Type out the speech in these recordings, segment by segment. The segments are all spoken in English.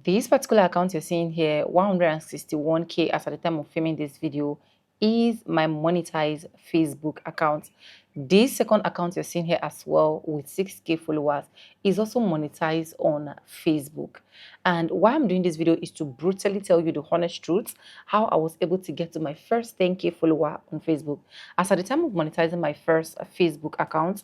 This particular account you're seeing here, 161k as at the time of filming this video, is my monetized Facebook account. This second account you're seeing here as well with 6k followers is also monetized on Facebook. And why I'm doing this video is to brutally tell you the honest truth, how I was able to get to my first 10k follower on Facebook. As at the time of monetizing my first Facebook account,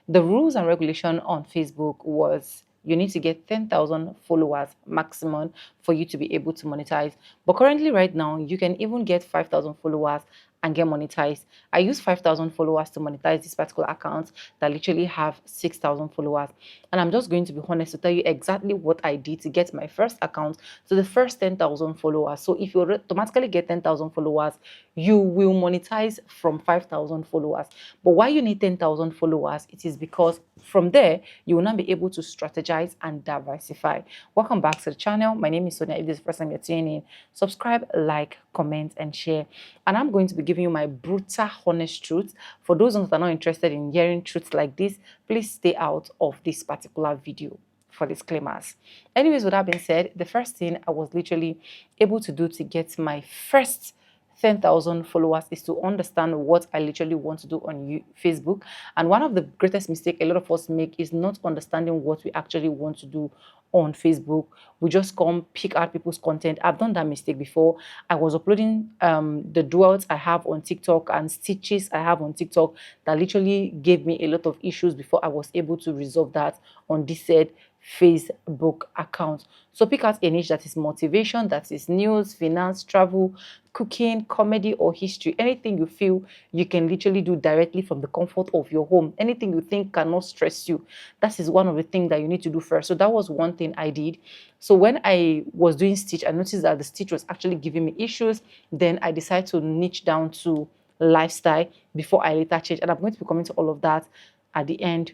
the rules and regulation on Facebook was you need to get 10,000 followers maximum for you to be able to monetize. But currently right now, you can even get 5,000 followers and get monetized. I use 5,000 followers to monetize this particular account that literally have 6,000 followers. And I'm just going to be honest to tell you exactly what I did to get my first account to the first 10,000 followers. So if you automatically get 10,000 followers, you will monetize from 5,000 followers. But why you need 10,000 followers, it is because from there, you will now be able to strategize and diversify. Welcome back to the channel. My name is Sonia. If this is the first time you're tuning in, subscribe, like, comment, and share. And I'm going to be giving you my brutal, honest truth. For those that are not interested in hearing truths like this, please stay out of this particular video for disclaimers. Anyways, with that being said, the first thing I was literally able to do to get my first 10,000 followers is to understand what I literally want to do on Facebook. And one of the greatest mistakes a lot of us make is not understanding what we actually want to do on Facebook. We just come pick out people's content. I've done that mistake before. I was uploading the duels I have on TikTok and stitches I have on TikTok that literally gave me a lot of issues before I was able to resolve that on this said Facebook account. So pick out a niche that is motivation, that is news, finance, travel, cooking, comedy, or history. Anything you feel you can literally do directly from the comfort of your home. Anything you think cannot stress you. That is one of the things that you need to do first. So that was one thing I did. So when I was doing stitch, I noticed that the stitch was actually giving me issues. Then I decided to niche down to lifestyle before I later changed. And I'm going to be coming to all of that at the end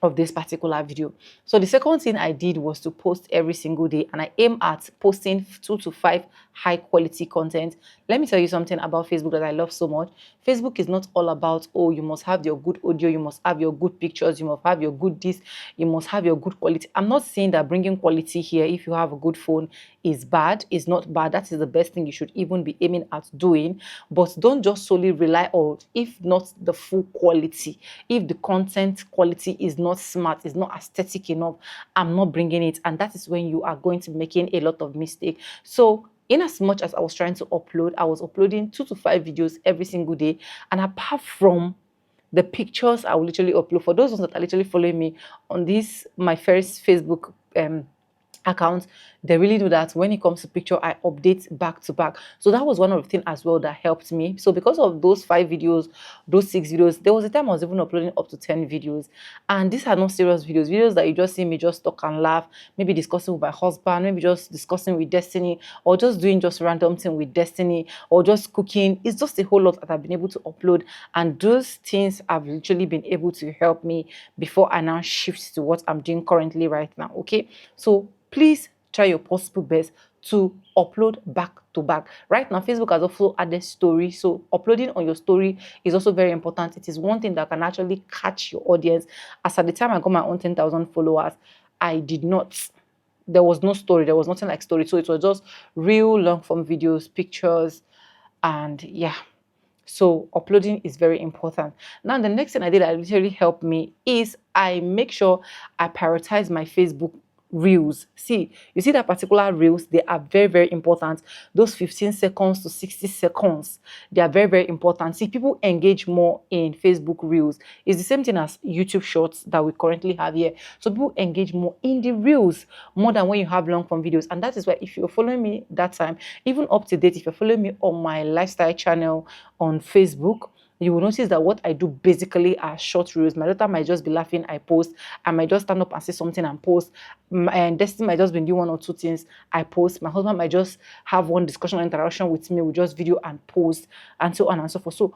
of this particular video. So the second thing I did was to post every single day, and I aim at posting 2 to 5 high quality content. Let me tell you something about Facebook that I love so much. Facebook is not all about, oh, you must have your good audio, you must have your good pictures, you must have your good this, you must have your good quality. I'm not saying that bringing quality here, if you have a good phone, is bad. It's not bad. That is the best thing you should even be aiming at doing. But don't just solely rely on, if not the full quality, if the content quality is not smart, is not aesthetic enough, I'm not bringing it. And that is when you are going to be making a lot of mistake. So in as much as I was trying to upload, I was uploading 2 to 5 videos every single day. And apart from the pictures I will literally upload, for those that are literally following me on this, my first Facebook account, they really do that. When it comes to picture, I update back to back. So that was one of the things as well that helped me. So because of those 5 videos, those 6 videos, there was a time I was even uploading up to 10 videos. And these are not serious videos that you just see me just talk and laugh, maybe discussing with my husband, maybe just discussing with Destiny, or just doing just random thing with Destiny, or just cooking. It's just a whole lot that I've been able to upload. And those things have literally been able to help me before I now shift to what I'm doing currently right now. Okay, so please try your possible best to upload back to back. Right now, Facebook has also added story. So uploading on your story is also very important. It is one thing that can actually catch your audience. As at the time I got my own 10,000 followers, I did not. There was no story. There was nothing like story. So it was just real long form videos, pictures, and yeah. So uploading is very important. Now, the next thing I did that literally helped me is I make sure I prioritize my Facebook reels. See, you see that particular reels, they are very, very important. Those 15 seconds to 60 seconds, they are very, very important. See, people engage more in Facebook reels. It's the same thing as YouTube shorts that we currently have here. So people engage more in the reels more than when you have long form videos. And that is why if you're following me that time, even up to date, if you're following me on my lifestyle channel on Facebook, you will notice that what I do basically are short reels. My daughter might just be laughing, I post. I might just stand up and say something and post. And Destiny might just be doing 1 or 2 things, I post. My husband might just have one discussion or interaction with me, we just video and post, and so on and so forth. So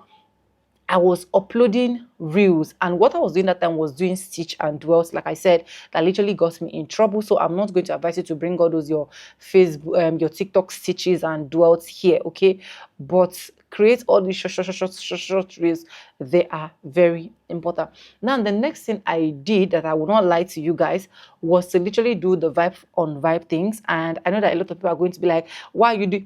I was uploading reels, and what I was doing that time was doing stitch and dwells, like I said, that literally got me in trouble. So I'm not going to advise you to bring all those your Facebook, your TikTok stitches and dwells here, okay? But create all these short reels. They are very important. Now, the next thing I did, that I will not lie to you guys, was to literally do the vibe on vibe things. And I know that a lot of people are going to be like, why you do?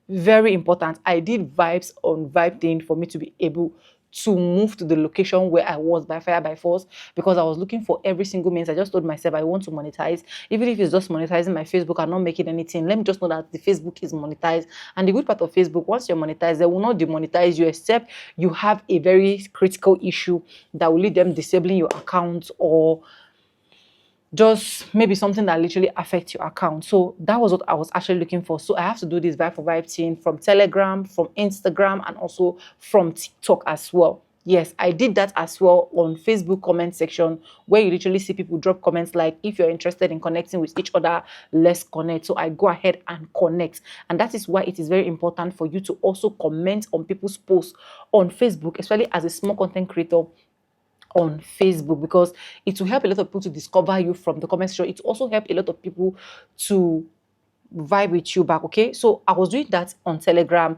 Very important. I did vibes on vibe thing for me to be able to move to the location where I was by fire by force, because I was looking for every single means. I just told myself I want to monetize, even if it's just monetizing my Facebook and not making anything. Let me just know that the Facebook is monetized. And the good part of Facebook, once you're monetized, they will not demonetize you except you have a very critical issue that will lead them disabling your account, or just maybe something that literally affects your account. So that was what I was actually looking for. So I have to do this vibe for vibe thing from Telegram, from Instagram, and also from TikTok as well. Yes, I did that as well on Facebook comment section, where you literally see people drop comments like, if you're interested in connecting with each other, let's connect. So I go ahead and connect. And that is why it is very important for you to also comment on people's posts on Facebook, especially as a small content creator on Facebook, because it will help a lot of people to discover you from the comment section. It will also help a lot of people to vibe with you back. Okay, so I was doing that on Telegram.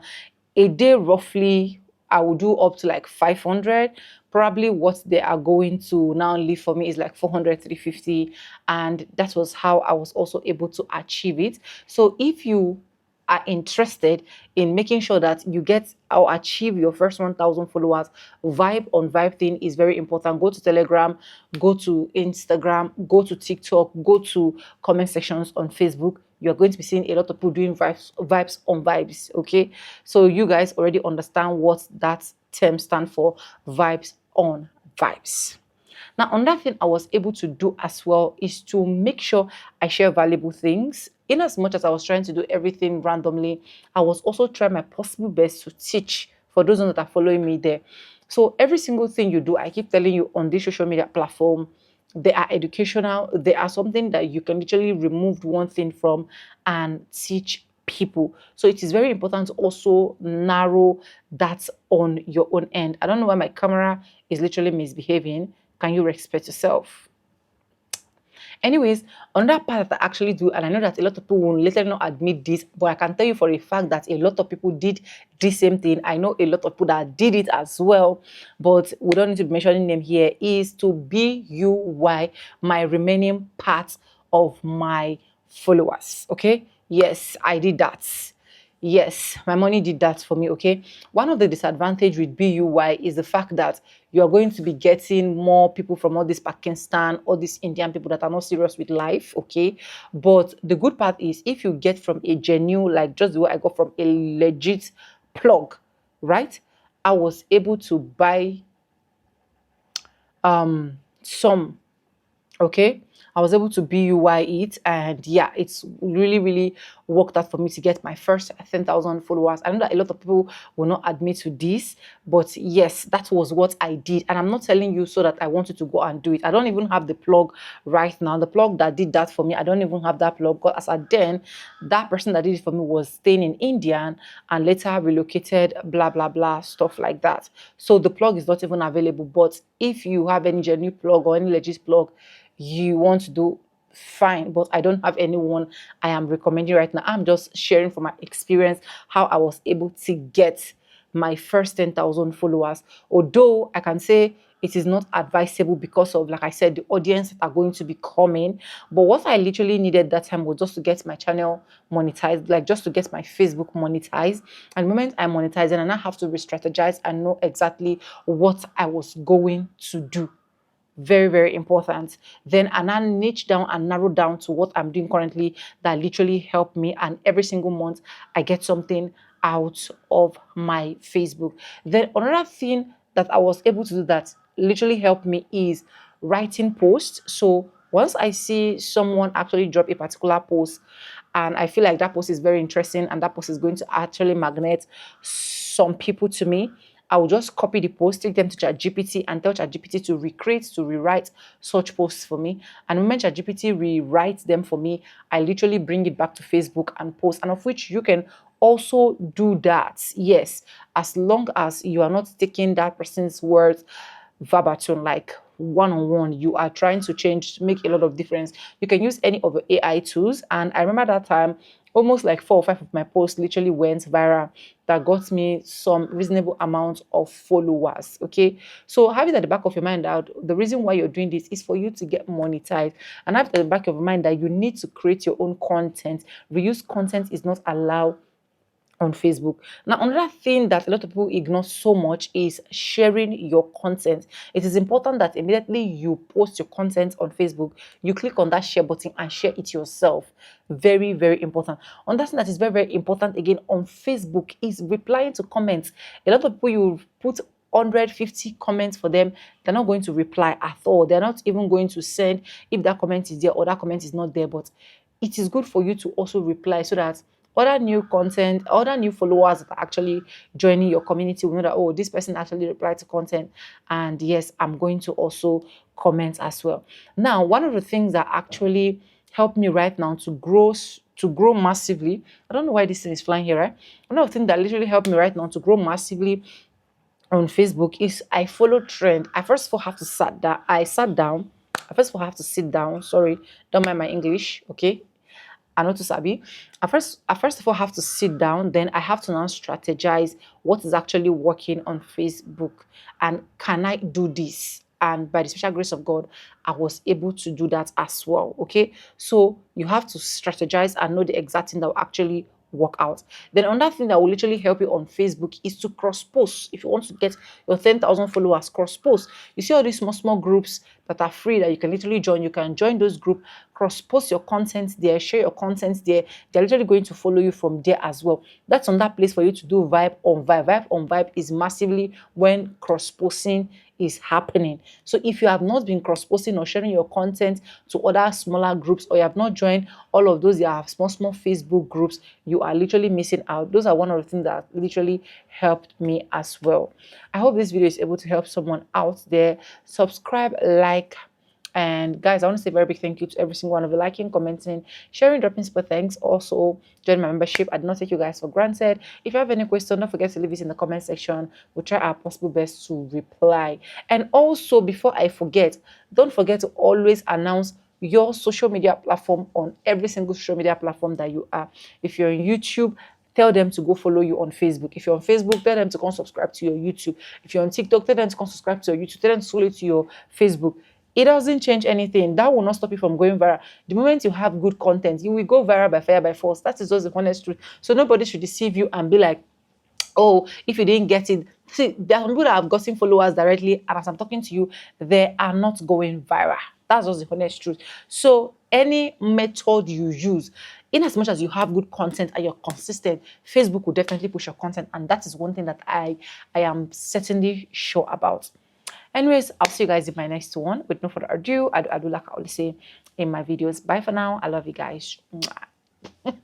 A day roughly I will do up to like 500. Probably what they are going to now leave for me is like 400, 350, and that was how I was also able to achieve it. So if you are interested in making sure that you get or achieve your first 1,000 followers, vibe on vibe thing is very important. Go to Telegram, go to Instagram, go to TikTok, go to comment sections on Facebook. You're going to be seeing a lot of people doing vibes on vibes. Okay, so you guys already understand what that term stands for, vibes on vibes. Now, another thing I was able to do as well is to make sure I share valuable things. In as much as I was trying to do everything randomly, I was also trying my possible best to teach for those that are following me there. So every single thing you do, I keep telling you on this social media platform, they are educational. They are something that you can literally remove one thing from and teach people. So it is very important to also narrow that on your own end. I don't know why my camera is literally misbehaving. Can you respect yourself? Anyways, another part that I actually do, and I know that a lot of people will later not admit this, but I can tell you for a fact that a lot of people did the same thing. I know a lot of people that did it as well, but we don't need to be mentioning them here, is to BUY my remaining part of my followers. Okay, yes, I did that. Yes, my money did that for me. Okay, one of the disadvantage with BUY is the fact that you are going to be getting more people from all this Pakistan, all these Indian people that are not serious with life. Okay, but the good part is if you get from a genuine, like just the way I got from a legit plug, right? I was able to buy some. Okay, I was able to BUY it, and yeah, it's really worked out for me to get my first 10,000 followers. I know that a lot of people will not admit to this, but yes, that was what I did. And I'm not telling you so that I want you to go and do it. I don't even have the plug right now. The plug that did that for me, I don't even have that plug, because as at then, that person that did it for me was staying in India and later relocated, blah blah blah, stuff like that. So the plug is not even available. But if you have any genuine plug or any legit plug you want to do, fine, but I don't have anyone I am recommending right now. I'm just sharing from my experience how I was able to get my first 10,000 followers. Although I can say it is not advisable because of, like I said, the audience that are going to be coming. But what I literally needed that time was just to get my channel monetized, like just to get my Facebook monetized. And the moment I monetize it, and I have to re-strategize and know exactly what I was going to do. Very important. Then I niche down and narrow down to what I'm doing currently that literally helped me, and every single month I get something out of my Facebook. Then another thing that I was able to do that literally helped me is writing posts. So once I see someone actually drop a particular post and I feel like that post is very interesting and that post is going to actually magnet some people to me, I will just copy the post, take them to ChatGPT and tell ChatGPT to recreate, to rewrite such posts for me. And the moment ChatGPT rewrites them for me, I literally bring it back to Facebook and post, and of which you can also do that. Yes, as long as you are not taking that person's words verbatim, like one-on-one, you are trying to change, make a lot of difference, you can use any of the AI tools. And I remember that time almost like 4 or 5 of my posts literally went viral, that got me some reasonable amount of followers. Okay, so have it at the back of your mind that the reason why you're doing this is for you to get monetized, and have it at the back of your mind that you need to create your own content. Reuse content is not allowed on Facebook. Now, another thing that a lot of people ignore so much is sharing your content. It is important that immediately you post your content on Facebook, you click on that share button and share it yourself. Very, very important. Another thing that is very, very important again on Facebook is replying to comments. A lot of people, you put 150 comments for them, they're not going to reply at all. They're not even going to send if that comment is there or that comment is not there. But it is good for you to also reply, so that other new content, other new followers that are actually joining your community will know that, oh, this person actually replied to content, and yes, I'm going to also comment as well. Now, one of the things that actually helped me right now to grow massively, I don't know why this thing is flying here, right? One of the things that literally helped me right now to grow massively on Facebook is I follow trend. I first of all have to sat down. I sat down. I first of all have to sit down. Sorry, don't mind my English. Okay, I know to sabi. I first of all have to sit down. Then I have to now strategize what is actually working on Facebook, and can I do this? And by the special grace of God, I was able to do that as well. Okay, so you have to strategize and know the exact thing that will actually work out. Then another thing that will literally help you on Facebook is to cross post. If you want to get your 10,000 followers, cross post. You see all these small groups that are free that you can literally join. You can join those groups, cross post your content there, share your content there. They're literally going to follow you from there as well. That's on that place for you to do vibe on vibe. Vibe on vibe is massively when cross posting is happening. So if you have not been cross posting or sharing your content to other smaller groups, or you have not joined all of those, you have small Facebook groups, you are literally missing out. Those are one of the things that literally helped me as well. I hope this video is able to help someone out there. Subscribe, like, and guys, I want to say a very big thank you to every single one of you, liking, commenting, sharing, dropping super thanks. Also, join my membership. I do not take you guys for granted. If you have any question, don't forget to leave it in the comment section. We'll try our possible best to reply. And also, before I forget, don't forget to always announce your social media platform on every single social media platform that you are. If you're on YouTube, tell them to go follow you on Facebook. If you're on Facebook, tell them to come subscribe to your YouTube. If you're on TikTok, tell them to come subscribe to your YouTube. Tell them to follow you to your Facebook. It doesn't change anything. That will not stop you from going viral. The moment you have good content, you will go viral by fire by force. That is just the honest truth. So nobody should deceive you and be like, oh, if you didn't get it. See, there are some people that have gotten followers directly, and as I'm talking to you, they are not going viral. That's just the honest truth. So any method you use, in as much as you have good content and you're consistent, Facebook will definitely push your content, and that is one thing that I am certainly sure about. Anyways, I'll see you guys in my next one. With no further ado, I do like I always say in my videos. Bye for now. I love you guys. Mwah.